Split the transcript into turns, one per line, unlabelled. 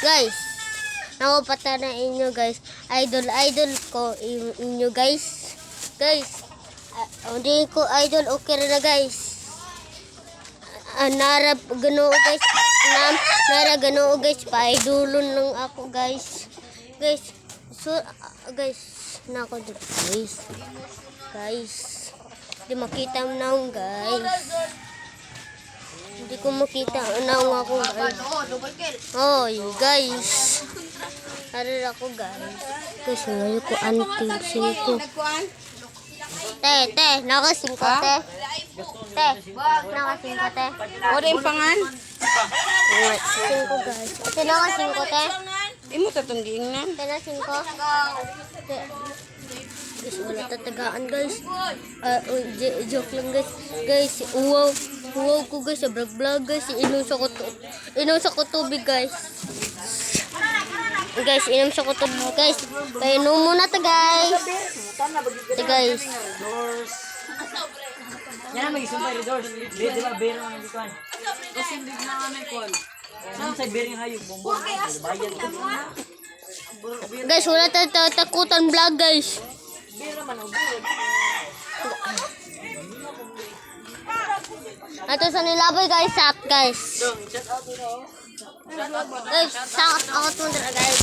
Guys, nakupata na inyo guys. Idol ko inyo guys. Guys, hindi ko idol, okay na guys. Narap gano guys. Nara gano guys. Pa-idolon lang ako guys. Guys, so guys, nako guys. Guys, hindi makita mo na guys. Hindi ko makita na ako guys. Oy guys. Harap ako guys. Guys, ngayon ko anting singko. Te, nakasingko te. Te, nakasingko te.
O rin pangan?
Singko guys. Te, nakasingko te.
Di mo tatunggiing na.
Te, nakasingko. Te. Guys, wala tatagaan guys. Joke lang guys. Guys, wow ko guys. Vlog guys. Inom sa ko tubig guys. Guys, inom sa ko tubig guys. Painom muna ta guys. Ito guys.
Yan ang mag-isumpay rin doors. Di ba, bearing ang likuan. Kasi hindi na nga may kuan. Saan sa bearing hayop? Bumbong. Bayan ko.
Guys, wala takutan vlog guys. Ito sa nilabay guys, shot guys. Guys, shout out mo guys.